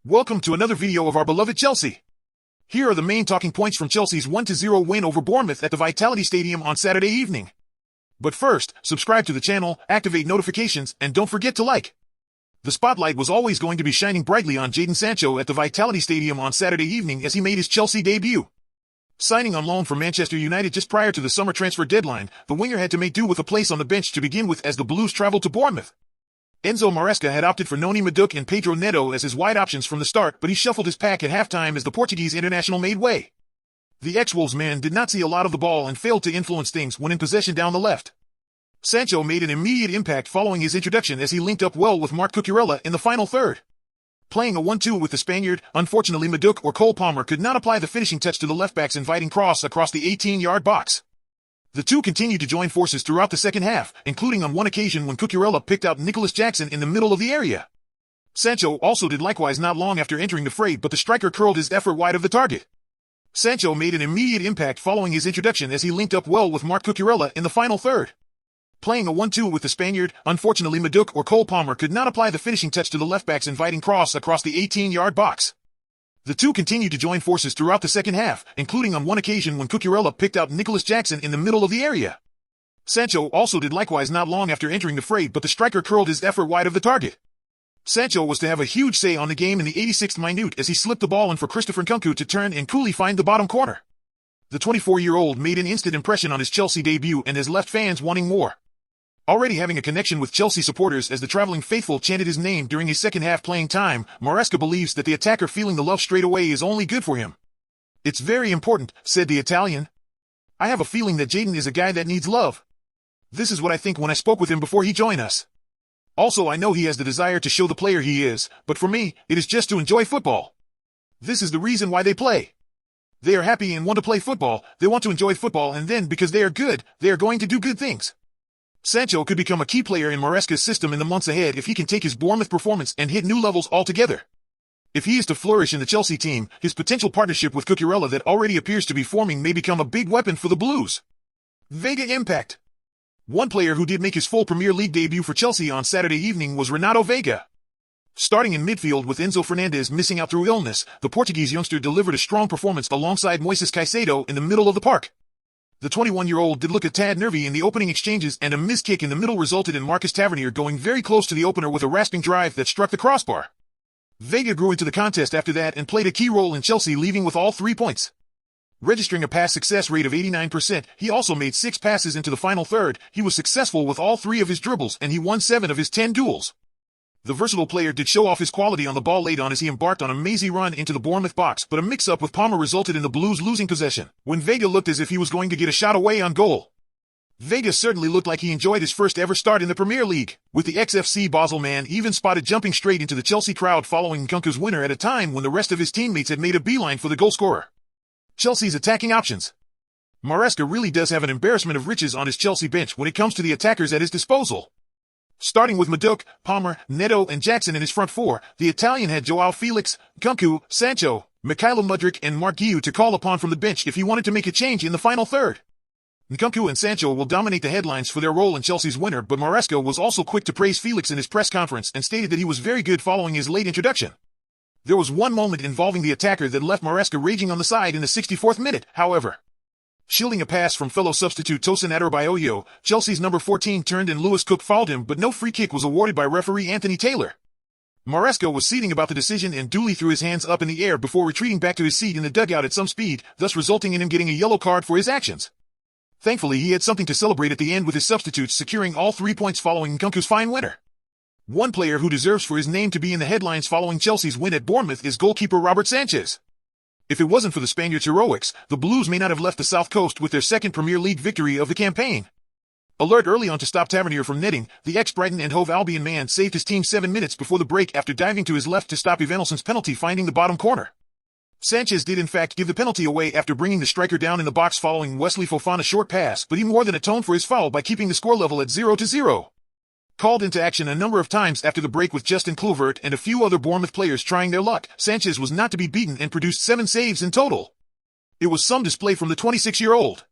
Welcome to another video of our beloved Chelsea. Here are the main talking points from Chelsea's 1-0 win over Bournemouth at the Vitality Stadium on Saturday evening. But first, subscribe to the channel, activate notifications, and don't forget to like. The spotlight was always going to be shining brightly on Jadon Sancho at the Vitality Stadium on Saturday evening as he made his Chelsea debut. Signing on loan from Manchester United just prior to the summer transfer deadline, the winger had to make do with a place on the bench to begin with as the Blues traveled to Bournemouth. Enzo Maresca had opted for Noni Madueke and Pedro Neto as his wide options from the start, but he shuffled his pack at halftime as the Portuguese international made way. The ex-Wolves man did not see a lot of the ball and failed to influence things when in possession down the left. Sancho made an immediate impact following his introduction as he linked up well with Marc Cucurella in the final third. Playing a 1-2 with the Spaniard, unfortunately Madueke or Cole Palmer could not apply the finishing touch to the left-back's inviting cross across the 18-yard box. The two continued to join forces throughout the second half, including on one occasion when Cucurella picked out Nicholas Jackson in the middle of the area. Sancho also did likewise not long after entering the fray, but the striker curled his effort wide of the target. Sancho made an immediate impact following his introduction as he linked up well with Marc Cucurella in the final third. Playing a 1-2 with the Spaniard, unfortunately Madueke or Cole Palmer could not apply the finishing touch to the left-back's inviting cross across the 18-yard box. The two continued to join forces throughout the second half, including on one occasion when Cucurella picked out Nicholas Jackson in the middle of the area. Sancho also did likewise not long after entering the fray, but the striker curled his effort wide of the target. Sancho was to have a huge say on the game in the 86th minute as he slipped the ball in for Christopher Nkunku to turn and coolly find the bottom corner. The 24-year-old made an instant impression on his Chelsea debut and has left fans wanting more. Already having a connection with Chelsea supporters as the traveling faithful chanted his name during his second half playing time, Maresca believes that the attacker feeling the love straight away is only good for him. "It's very important," said the Italian. "I have a feeling that Jadon is a guy that needs love. This is what I think when I spoke with him before he joined us. Also, I know he has the desire to show the player he is, but for me, it is just to enjoy football. This is the reason why they play. They are happy and want to play football, they want to enjoy football, and then because they are good, they are going to do good things." Sancho could become a key player in Maresca's system in the months ahead if he can take his Bournemouth performance and hit new levels altogether. If he is to flourish in the Chelsea team, his potential partnership with Cucurella that already appears to be forming may become a big weapon for the Blues. Vega impact. One player who did make his full Premier League debut for Chelsea on Saturday evening was Renato Vega. Starting in midfield with Enzo Fernandez missing out through illness, the Portuguese youngster delivered a strong performance alongside Moises Caicedo in the middle of the park. The 21-year-old did look a tad nervy in the opening exchanges, and a missed kick in the middle resulted in Marcus Tavernier going very close to the opener with a rasping drive that struck the crossbar. Vega grew into the contest after that and played a key role in Chelsea leaving with all 3 points. Registering a pass success rate of 89%, he also made 6 passes into the final third. He was successful with all 3 of his dribbles and he won 7 of his 10 duels. The versatile player did show off his quality on the ball late on as he embarked on a mazy run into the Bournemouth box, but a mix-up with Palmer resulted in the Blues losing possession, when Vega looked as if he was going to get a shot away on goal. Vega certainly looked like he enjoyed his first ever start in the Premier League, with the ex-FC Basel man even spotted jumping straight into the Chelsea crowd following Nkunku's winner at a time when the rest of his teammates had made a beeline for the goalscorer. Chelsea's attacking options. Maresca really does have an embarrassment of riches on his Chelsea bench when it comes to the attackers at his disposal. Starting with Madueke, Palmer, Neto, and Jackson in his front four, the Italian had Joao Felix, Nkunku, Sancho, Mykhailo Mudryk, and Marc Guiu to call upon from the bench if he wanted to make a change in the final third. Nkunku and Sancho will dominate the headlines for their role in Chelsea's winner, but Maresca was also quick to praise Felix in his press conference and stated that he was very good following his late introduction. There was one moment involving the attacker that left Maresca raging on the side in the 64th minute, however. Shielding a pass from fellow substitute Tosin Adarabioyo, Chelsea's number 14 turned and Lewis Cook fouled him, but no free kick was awarded by referee Anthony Taylor. Maresca was seething about the decision and duly threw his hands up in the air before retreating back to his seat in the dugout at some speed, thus resulting in him getting a yellow card for his actions. Thankfully, he had something to celebrate at the end with his substitutes securing all 3 points following Nkunku's fine winner. One player who deserves for his name to be in the headlines following Chelsea's win at Bournemouth is goalkeeper Robert Sanchez. If it wasn't for the Spaniards' heroics, the Blues may not have left the South Coast with their second Premier League victory of the campaign. Alert early on to stop Tavernier from netting, the ex-Brighton and Hove Albion man saved his team 7 minutes before the break after diving to his left to stop Evanilson's penalty finding the bottom corner. Sanchez did in fact give the penalty away after bringing the striker down in the box following Wesley Fofana's short pass, but he more than atoned for his foul by keeping the score level at 0-0. Called into action a number of times after the break with Justin Kluivert and a few other Bournemouth players trying their luck, Sanchez was not to be beaten and produced 7 saves in total. It was some display from the 26-year-old.